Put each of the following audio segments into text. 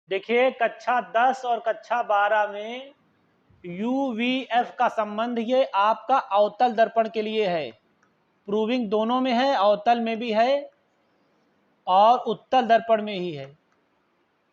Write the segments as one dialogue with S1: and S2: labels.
S1: देखिए कक्षा 10 और कक्षा 12 में UVF का संबंध ये आपका अवतल दर्पण के लिए है। प्रूविंग दोनों में है, अवतल में भी है और उत्तल दर्पण में ही है।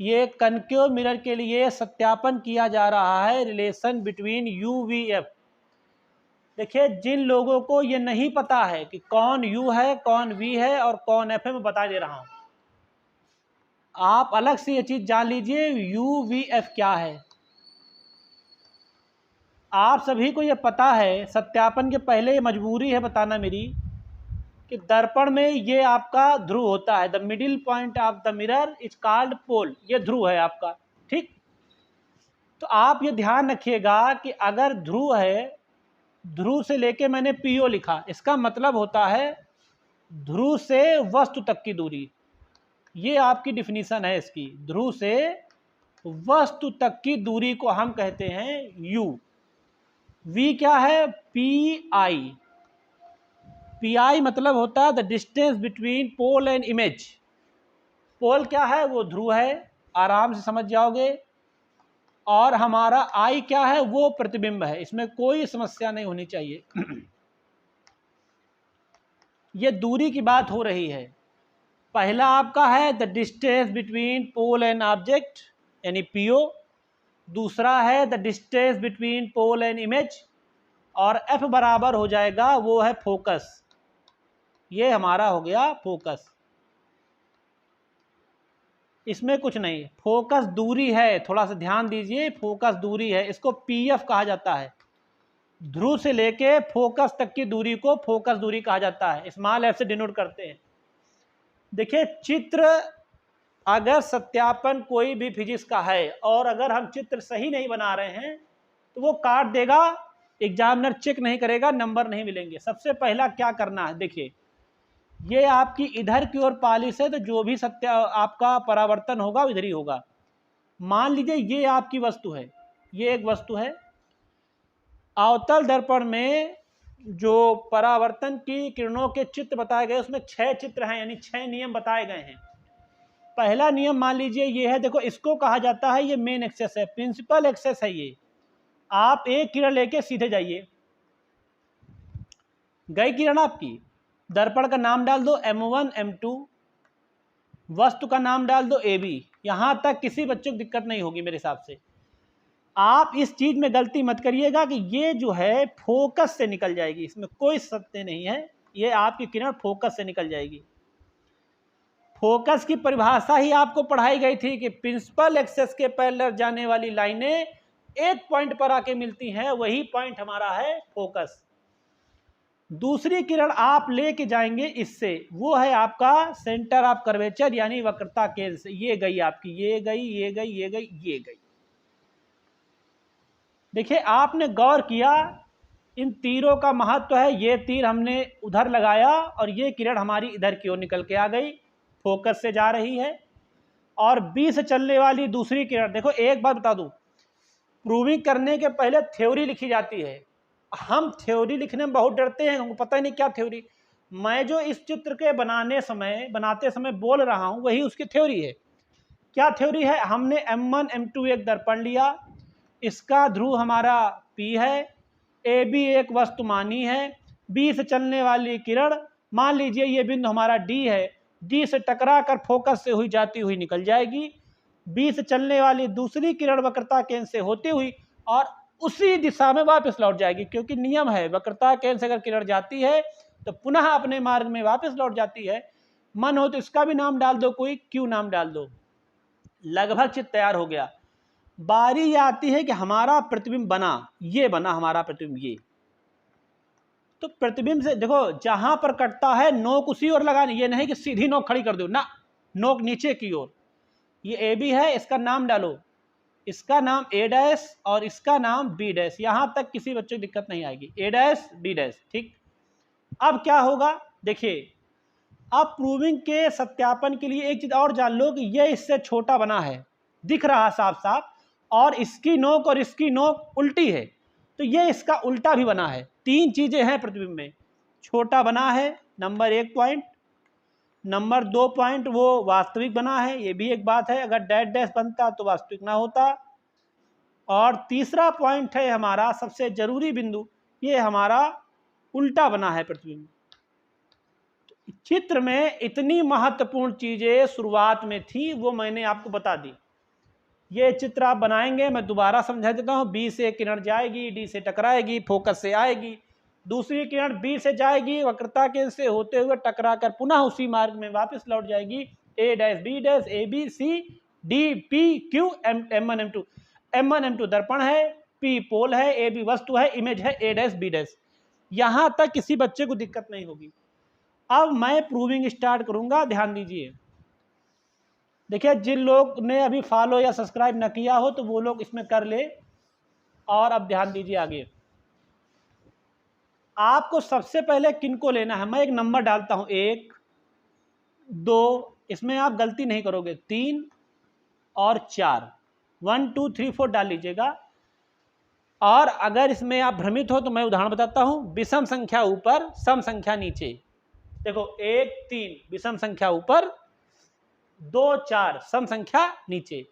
S1: ये कनकेव मिरर के लिए सत्यापन किया जा रहा है रिलेशन बिटवीन UVF। देखिए जिन लोगों को ये नहीं पता है कि कौन U है कौन V है और कौन F है, मैं बता दे रहा हूं। आप अलग से ये चीज जान लीजिए UVF क्या है। आप सभी को ये पता है, सत्यापन के पहले ये मजबूरी है बताना मेरी, कि दर्पण में ये आपका ध्रुव होता है। The middle point of the mirror is called pole. ये ध्रुव है आपका, ठीक। तो आप ये ध्यान रखिएगा कि अगर ध्रुव है, ध्रुव से लेके मैंने PO लिखा, इसका मतलब होता है ध्रुव से वस्तु तक की दूरी। ये आपकी डिफिनीशन है इसकी। ध्रुव से वस्तु तक की दूरी को हम कहते हैं U। V क्या है? PI। PI मतलब होता है the distance between pole and image. Pole क्या है? वो ध्रुव है, आराम से समझ जाओगे। और हमारा I क्या है? वो प्रतिबिंब है। इसमें कोई समस्या नहीं होनी चाहिए। ये दूरी की बात हो रही है। पहला आपका है the distance between pole and object यानी PO। दूसरा है the distance between pole and image. और F बराबर हो जाएगा, वो है फोकस। ये हमारा हो गया फोकस। इसमें कुछ नहीं, फोकस दूरी है, थोड़ा सा ध्यान दीजिए। फोकस दूरी है, इसको PF कहा जाता है। ध्रुव से लेके फोकस तक की दूरी को फोकस दूरी कहा जाता है। स्मॉल f से डिनोट करते हैं। देखिए चित्र, अगर सत्यापन कोई भी फिजिक्स का है और अगर हम चित्र सही नहीं बना रहे हैं तो वो काट देगा, एग्जामिनर चेक नहीं करेगा, नंबर नहीं मिलेंगे। सबसे पहला क्या करना है, देखिए ये आपकी इधर की ओर पॉलिश है, तो जो भी सत्य आपका परावर्तन होगा इधर ही होगा। मान लीजिए ये आपकी वस्तु है, ये एक वस्तु है। अवतल दर्पण में जो परावर्तन की किरणों के चित्र बताए गए, उसमें 6 चित्र हैं, यानी 6 नियम बताए गए हैं। पहला नियम मान लीजिए ये है, देखो इसको कहा जाता है, ये मेन एक्सेस है, प्रिंसिपल एक्सेस है ये। आप एक किरण लेके सीधे जाइए, गई किरण आपकी, दर्पण का नाम डाल दो M1 M2, वस्तु का नाम डाल दो AB। यहां तक किसी बच्चे को दिक्कत नहीं होगी मेरे हिसाब से। आप इस चीज में गलती मत करिएगा कि ये जो है फोकस से निकल जाएगी, इसमें कोई सत्य नहीं है। ये आपकी किरण फोकस से निकल जाएगी। फोकस की परिभाषा ही आपको पढ़ाई गई थी कि प्रिंसिपल एक्सेस के पैरेलल जाने वाली लाइनें एक पॉइंट पर आके मिलती हैं, वही पॉइंट हमारा है फोकस। दूसरी किरण आप लेके जाएंगे इससे, वो है आपका सेंटर ऑफ कर्वेचर यानी वक्रता केंद्र से। ये गई आपकी, ये गई, ये गई, ये गई, ये गई। देखिए आपने गौर किया, इन तीरों का महत्व है। ये तीर हमने उधर लगाया और ये किरण हमारी इधर की ओर निकल के आ गई, फोकस से जा रही है। और B से चलने वाली दूसरी किरण, देखो एक बात बता दूं, प्रूविंग करने के पहले थ्योरी लिखी जाती है। हम थ्योरी लिखने में बहुत डरते हैं, हमको पता ही नहीं क्या थ्योरी। मैं जो इस चित्र के बनाते समय बोल रहा हूं, वही उसकी थ्योरी है। क्या थ्योरी है? हमने M1 M2 एक दर्पण लिया, इसका ध्रुव हमारा P है, AB एक वस्तुमानी है, B से चलने वाली किरण, मान लीजिए ये बिंदु हमारा D है, D से टकरा कर फोकस से हुई जाती हुई निकल जाएगी। B से चलने वाली दूसरी किरण वक्रता केंद्र से होती हुई और उसी दिशा में वापस लौट जाएगी, क्योंकि नियम है वक्रता केंद्र से अगर किरण जाती है तो पुनः अपने मार्ग में वापस लौट जाती है। मन हो तो इसका भी नाम डाल दो, कोई Q नाम डाल दो। लगभग चित्र तैयार हो गया। बारी ये आती है कि हमारा प्रतिबिंब बना, ये बना हमारा प्रतिबिंब। ये तो प्रतिबिंब से देखो जहां पर कटता है नोक उसी ओर लगानी, ये नहीं कि सीधी नोक खड़ी कर दो ना, नोक नीचे की ओर। ये AB है, इसका नाम डालो, इसका नाम A' और इसका नाम B'। यहां तक किसी बच्चे को दिक्कत नहीं आएगी, A' B', ठीक। अब क्या होगा, देखिए अब प्रूविंग के सत्यापन के लिए एक चीज और जान लो कि ये इससे छोटा बना है, दिख रहा साफ साफ, और इसकी नोक और इसकी नोक उल्टी है, तो ये इसका उल्टा भी बना है। 3 चीजें हैं प्रतिबिंब में, छोटा बना है नंबर 1 पॉइंट, नंबर 2 पॉइंट वो वास्तविक बना है, ये भी एक बात है, अगर डैश डैश बनता तो वास्तविक ना होता। और तीसरा पॉइंट है हमारा सबसे जरूरी बिंदु, ये हमारा उल्टा बना है प्रतिबिंब। चित्र में इतनी महत्वपूर्ण चीजें शुरुआत में थी वो मैंने आपको बता दी। ये चित्र आप बनाएंगे, मैं दोबारा समझा देता हूँ। बी से किरण जाएगी, डी से टकराएगी, फोकस से आएगी, दूसरी किरण बी से जाएगी, वक्रता केंद्र से होते हुए टकरा कर पुनः उसी मार्ग में वापस लौट जाएगी। A dash B dash A B C D P Q M1 M2 दर्पण है, पी पोल है, ए बी वस्तु है, इमेज है ए डैश बी डैश। यहां तक किसी बच्चे को दिक्कत नहीं होगी। अब मैं प्रूविंग स्टार्ट करूंगा, ध्यान दीजिए। देखिए, जिन लोग ने अभी फॉलो या सब्सक्राइब न किया हो तो वो लोग इसमें कर ले। और अब ध्यान दीजिए आगे, आपको सबसे पहले किनको लेना है, मैं एक नंबर डालता हूं, 1 2, इसमें आप गलती नहीं करोगे, 3 और 4, 1 2 3 4 डाल लीजिएगा। और अगर इसमें आप भ्रमित हो तो मैं उदाहरण बताता हूं। विषम संख्या ऊपर, सम संख्या नीचे। देखो 1 3 विषम संख्या ऊपर, 2 4 सम संख्या नीचे।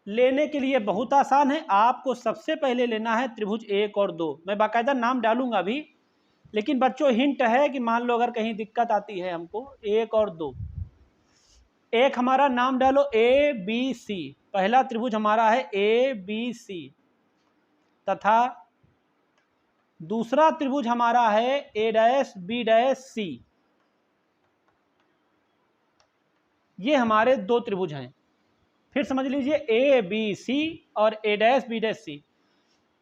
S1: लेने के लिए बहुत आसान है, आपको सबसे पहले लेना है त्रिभुज 1 और 2। मैं बाकायदा नाम डालूंगा अभी, लेकिन बच्चों हिंट है कि मान लो अगर कहीं दिक्कत आती है हमको, 1 और 2। एक हमारा नाम डालो ए बी सी, पहला त्रिभुज हमारा है ए बी सी, तथा दूसरा त्रिभुज हमारा है ए डैश बी डैश सी। ये हमारे दो त्रिभुज हैं। फिर समझ लीजिए ए बी सी और ए डैश बी डैश सी।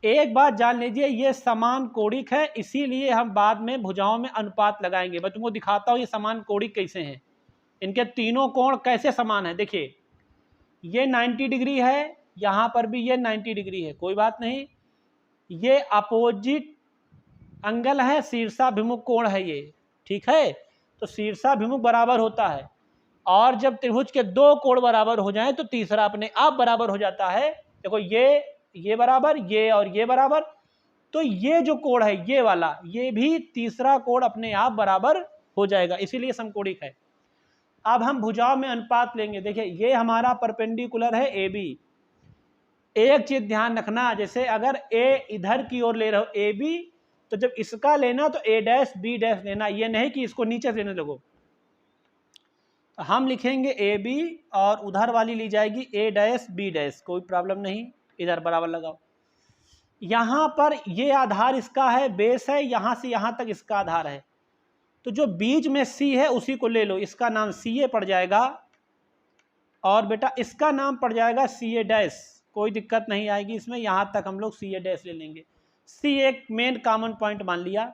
S1: एक बात जान लीजिए, ये समान कोणिक है, इसीलिए हम बाद में भुजाओं में अनुपात लगाएंगे। मैं तुमको दिखाता हूं ये समान कोणिक कैसे हैं, इनके तीनों कोण कैसे समान है। देखिए ये 90 डिग्री है, यहां पर भी ये 90 डिग्री है, कोई बात नहीं। ये अपोजिट एंगल है, शीर्षाभिमुख कोण है ये, ठीक है। तो शीर्षाभिमुख बराबर होता है, और जब त्रिभुज के दो कोण बराबर हो जाएं तो तीसरा अपने आप बराबर हो जाता है। देखो ये बराबर, ये और ये बराबर, तो ये जो कोण है ये वाला, ये भी तीसरा कोण अपने आप बराबर हो जाएगा, इसीलिए समकोणिक है। अब हम भुजाओं में अनुपात लेंगे। देखिए ये हमारा परपेंडिकुलर है ए बी। एक चीज ध्यान रखना, जैसे अगर ए इधर की ओर ले रहे हो ए बी, तो जब इसका लेना तो ए डैश बी डैश लेना, ये नहीं कि इसको नीचे से लेने लगो। तो हम लिखेंगे ए बी और उधर वाली ली जाएगी ए डैश बी डैश, कोई प्रॉब्लम नहीं, इधर बराबर लगाओ। यहां पर ये आधार इसका है, बेस है, यहां से यहां तक इसका आधार है। तो जो बीच में सी है उसी को ले लो, इसका नाम सी ए पड़ जाएगा, और बेटा इसका नाम पड़ जाएगा सी ए डैश, कोई दिक्कत नहीं आएगी इसमें, यहां तक हम लोग सी ए डैश ले लेंगे। सी एक मेन कॉमन पॉइंट मान लिया।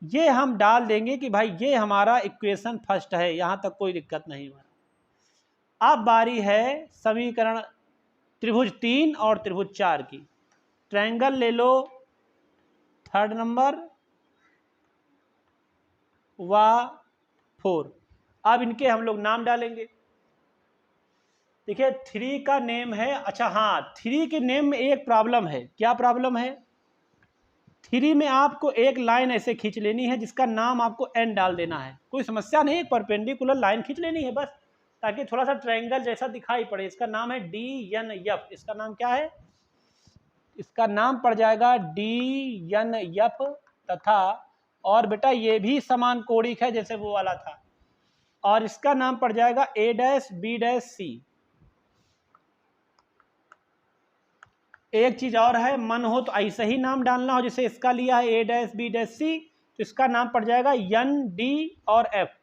S1: ये हम डाल देंगे कि भाई ये हमारा इक्वेशन फर्स्ट है, यहां तक कोई दिक्कत नहीं हमारा। अब बारी है समीकरण त्रिभुज 3 और त्रिभुज 4 की। ट्रायंगल ले लो, थर्ड नंबर व 4। अब इनके हम लोग नाम डालेंगे। देखिए 3 का नेम है, अच्छा हाँ 3 के नेम में एक प्रॉब्लम है। क्या प्रॉब्लम है? 3 में आपको एक लाइन ऐसे खींच लेनी है जिसका नाम आपको एन डाल देना है, कोई समस्या नहीं, परपेंडिकुलर लाइन खींच लेनी है बस, ताकि थोड़ा सा ट्रायंगल जैसा दिखाई पड़े। इसका नाम है डी एन एफ। इसका नाम क्या है? इसका नाम पड़ जाएगा डी एन एफ, तथा और बेटा ये भी समान कोणिक है जैसे वो वाला था, और इसका नाम पड़ जाएगा ए डैश बी डैश सी। एक चीज और है, मन हो तो ऐसे ही नाम डालना हो, जैसे इसका लिया है ए डैश बी डैश सी, तो इसका नाम पड़ जाएगा एन डी और एफ।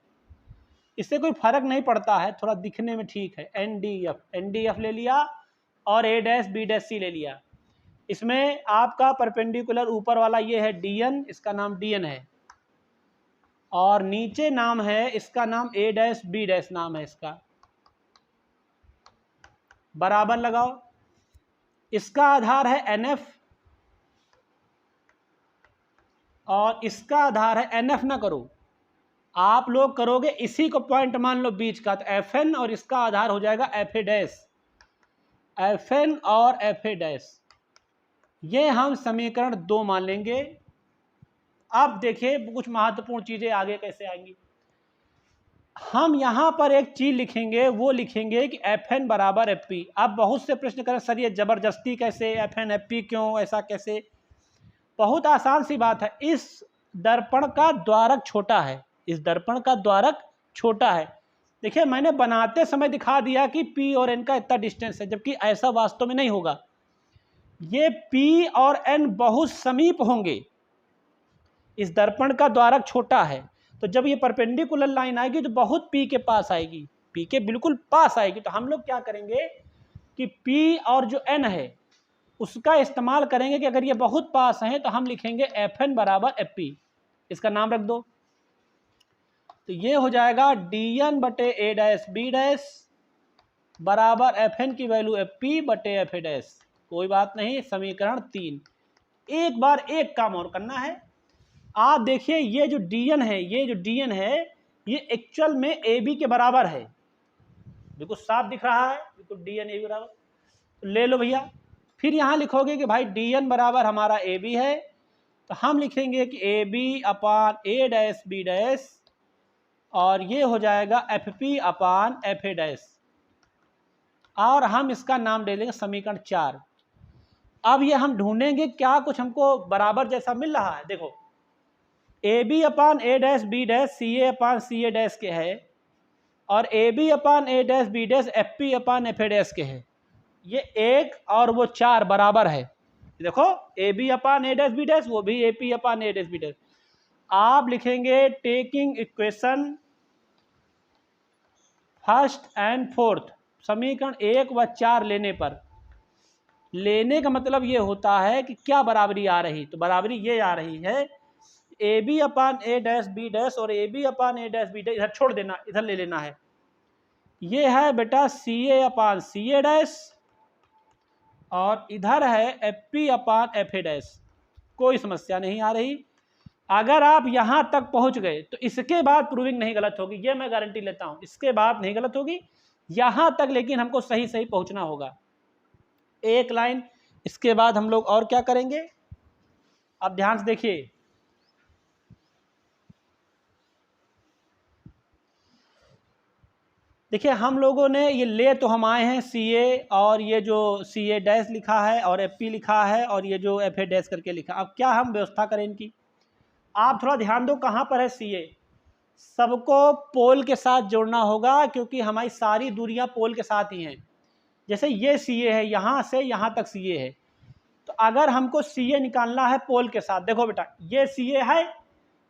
S1: इससे कोई फर्क नहीं पड़ता है, थोड़ा दिखने में ठीक है। एन डी एफ ले लिया और ए डैश बी डैश सी ले लिया। इसमें आपका परपेंडिकुलर ऊपर वाला ये है डी एन, इसका नाम डी एन है, और नीचे नाम है इसका नाम ए डैश बी डैश नाम है इसका, बराबर लगाओ। इसका आधार है एन एफ और इसका आधार है एन एफ। ना करो, आप लोग करोगे इसी को पॉइंट मान लो बीच का, तो एफ एन और इसका आधार हो जाएगा F A dash, F N और एफ ए डैश। ये हम समीकरण 2 मान लेंगे। अब देखिए कुछ महत्वपूर्ण चीजें आगे कैसे आएंगी। हम यहाँ पर एक चीज़ लिखेंगे, वो लिखेंगे कि Fn बराबर Fp। अब बहुत से प्रश्न करें सर ये ज़बरदस्ती कैसे, Fn Fp क्यों, ऐसा कैसे? बहुत आसान सी बात है, इस दर्पण का द्वारक छोटा है, इस दर्पण का द्वारक छोटा है। देखिए मैंने बनाते समय दिखा दिया कि P और N का इतना डिस्टेंस है, जबकि ऐसा वास्तव में नहीं होगा। ये P और N बहुत समीप होंगे, इस दर्पण का द्वारक छोटा है, तो जब ये परपेंडिकुलर लाइन आएगी तो बहुत P के पास आएगी, P के बिल्कुल पास आएगी। तो हम लोग क्या करेंगे कि P और जो N है उसका इस्तेमाल करेंगे कि अगर ये बहुत पास हैं तो हम लिखेंगे Fn बराबर Fp, इसका नाम रख दो। तो ये हो जाएगा dn बटे a डैश b डैश बराबर Fn की वैल्यू Fp बटे Fa डैश। कोई बात नहीं, समीकरण 3। एक बार एक काम और करना है, आप देखिए ये जो dn है, ये जो dn है ये एक्चुअल में ab के बराबर है, बिल्कुल साफ दिख रहा है, बिल्कुल dn ab बराबर। तो ले लो भैया, फिर यहाँ लिखोगे कि भाई dn बराबर हमारा AB है, तो हम लिखेंगे कि AB upon a dash b dash और ये हो जाएगा FP अपान FA डैश, और हम इसका नाम दे देंगे समीकरण 4। अब ये हम ढूंढेंगे क्या कुछ हमको बराबर जैसा मिल रहा है। देखो AB upon a dash b dash CA upon CA dash के है, और AB upon a dash b dash FP upon FA dash के है। ये 1 और वो 4 बराबर है। देखो AB upon a dash b dash, वो भी AP upon a dash b dash. आप लिखेंगे taking equation first and fourth, समीकरण 1 व 4 लेने पर, लेने का मतलब ये होता है कि क्या बराबरी आ रही, तो बराबरी ये आ रही है AB upon a dash b dash और AB upon a dash b dash इधर छोड़ देना, इधर ले लेना है। ये है बेटा CA अपान CA डैश और इधर है FP अपान FA डैश। कोई समस्या नहीं आ रही। अगर आप यहाँ तक पहुँच गए तो इसके बाद प्रूविंग नहीं गलत होगी, ये मैं गारंटी लेता हूँ, इसके बाद नहीं गलत होगी, यहाँ तक लेकिन हमको सही सही पहुँचना होगा। एक लाइन इसके बाद हम लोग और क्या करेंगे, अब ध्यान से देखिए। देखिए हम लोगों ने ये ले तो हम आए हैं CA, और ये जो CA डैश लिखा है और FP लिखा है और ये जो FA डैश करके लिखा, अब क्या हम व्यवस्था करें इनकी। आप थोड़ा ध्यान दो, कहाँ पर है CA, सबको पोल के साथ जोड़ना होगा क्योंकि हमारी सारी दूरियां पोल के साथ ही हैं। जैसे ये CA है, यहाँ से यहाँ तक CA है, तो अगर हमको CA निकालना है पोल के साथ, देखो बेटा ये CA है,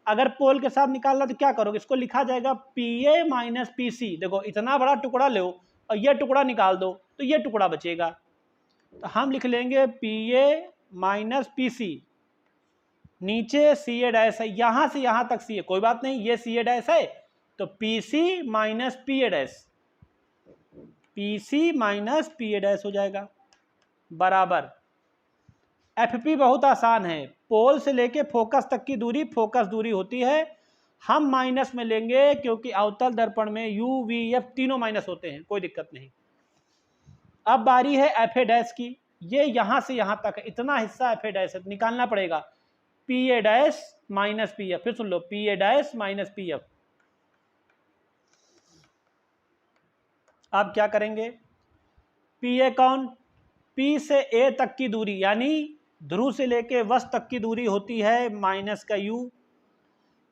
S1: अगर पोल के साथ निकालना तो क्या करोगे, इसको लिखा जाएगा PA माइनस PC। देखो इतना बड़ा टुकड़ा लो और ये टुकड़ा निकाल दो तो ये टुकड़ा बचेगा, तो हम लिख लेंगे PA माइनस PC, नीचे CA डैश है, यहाँ से यहाँ तक CA, कोई बात नहीं ये CA डैश है, तो PC minus PA dash, PC minus PA dash हो जाएगा बराबर FP। बहुत आसान है, पोल से लेके फोकस तक की दूरी फोकस दूरी होती है, हम माइनस में लेंगे क्योंकि अवतल दर्पण में U V F तीनों माइनस होते हैं, कोई दिक्कत नहीं। अब बारी है FA डैश की, ये यहाँ से यहाँ तक है, इतना हिस्सा FA डैश है, निकालना पड़ेगा PA डैश माइनस PF। फिर सुन लो PA डैश माइनस PF। अब क्या करेंगे, PA कौन, P से A तक की दूरी यानी ध्रुव से लेके वस्त तक की दूरी होती है माइनस का U,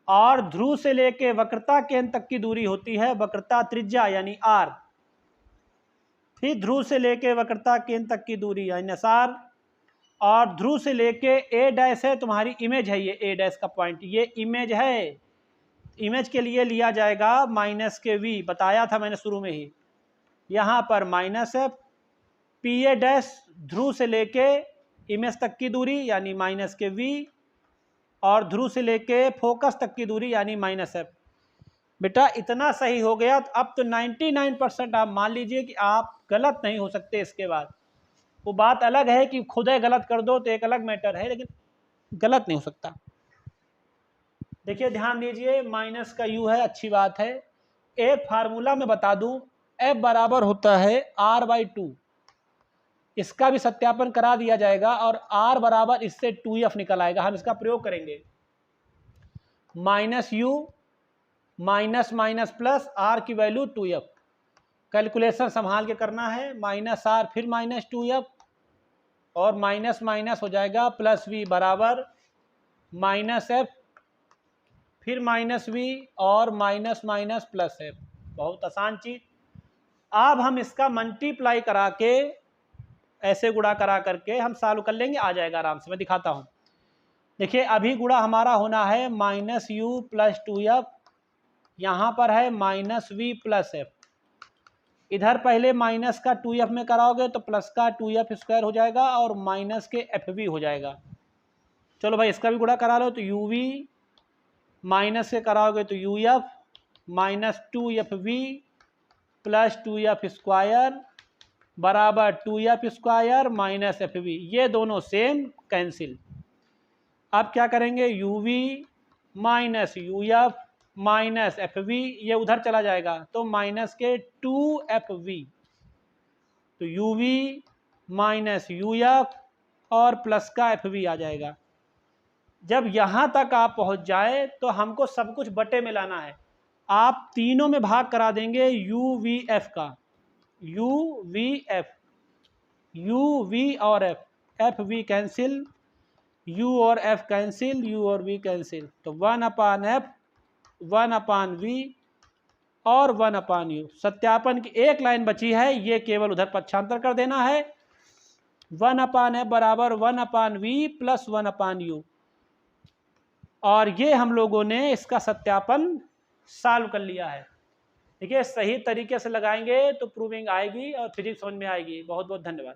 S1: और ध्रुव से लेके वक्रता केंद्र तक की दूरी होती है वक्रता त्रिज्या यानी R। फिर ध्रुव से लेके वक्रता केंद्र तक की दूरी यानी SR, और ध्रुव से लेके A डैश है तुम्हारी इमेज है, ये A डैश का पॉइंट ये इमेज है, इमेज के लिए लिया जाएगा माइनस के V, बताया था मैंने शुरू में ही, यहाँ पर माइनस है। PA डैश ध्रुव से लेके इमेज तक की दूरी यानी माइनस के V, और ध्रुव से लेके फोकस तक की दूरी यानी माइनस F। बेटा इतना सही हो गया तो अब तो 99% आप मान लीजिए कि आप गलत नहीं हो सकते इसके बाद। वो बात अलग है कि खुद गलत कर दो तो एक अलग मैटर है, लेकिन गलत नहीं हो सकता। देखिए ध्यान दीजिए, माइनस का U है, अच्छी बात है। एक फार्मूला मैं बता दूं, F बराबर होता है R/2, इसका भी सत्यापन करा दिया जाएगा, और R बराबर इससे 2F निकल आएगा, हम इसका प्रयोग करेंगे। Minus U minus minus plus, R की वैल्यू 2f। कैलकुलेशन संभाल के करना है, माइनस आर फिर माइनस 2f और माइनस माइनस हो जाएगा प्लस v बराबर माइनस एफ फिर माइनस v और माइनस माइनस प्लस एफ। बहुत आसान चीज। अब हम इसका मल्टीप्लाई करा के, ऐसे गुणा करा करके हम सॉल्व कर लेंगे, आ जाएगा आराम से। मैं दिखाता हूं। देखिए अभी गुणा हमारा होना है माइनस यू प्लस 2f, यहाँ पर है माइनस वी प्लस एफ। इधर पहले माइनस का 2f में कराओगे तो प्लस का 2f स्क्वायर हो जाएगा और माइनस के fv हो जाएगा। चलो भाई इसका भी गुणा करा लो, तो uv माइनस से कराओगे तो uf minus 2fv plus 2f square बराबर 2f स्क्वायर माइनस fv। ये दोनों सेम कैंसिल। अब क्या करेंगे, uv minus uf minus fv, ये उधर चला जाएगा तो माइनस के 2fv, तो uv माइनस uf और प्लस का fv आ जाएगा। जब यहाँ तक आप पहुँच जाए तो हमको सब कुछ बटे में लाना है। आप तीनों में भाग करा देंगे uvf का, uvf, uv और f, fv कैंसिल, u और f कैंसिल, u और v कैंसिल, तो 1/f 1/v और 1/u। सत्यापन की एक लाइन बची है, ये केवल उधर पक्षांतर कर देना है। 1/f बराबर 1/v प्लस 1/u, और ये हम लोगों ने इसका सत्यापन सॉल्व कर लिया है। देखिए सही तरीके से लगाएंगे तो प्रूविंग आएगी और फिजिक्स समझ में आएगी। बहुत बहुत धन्यवाद।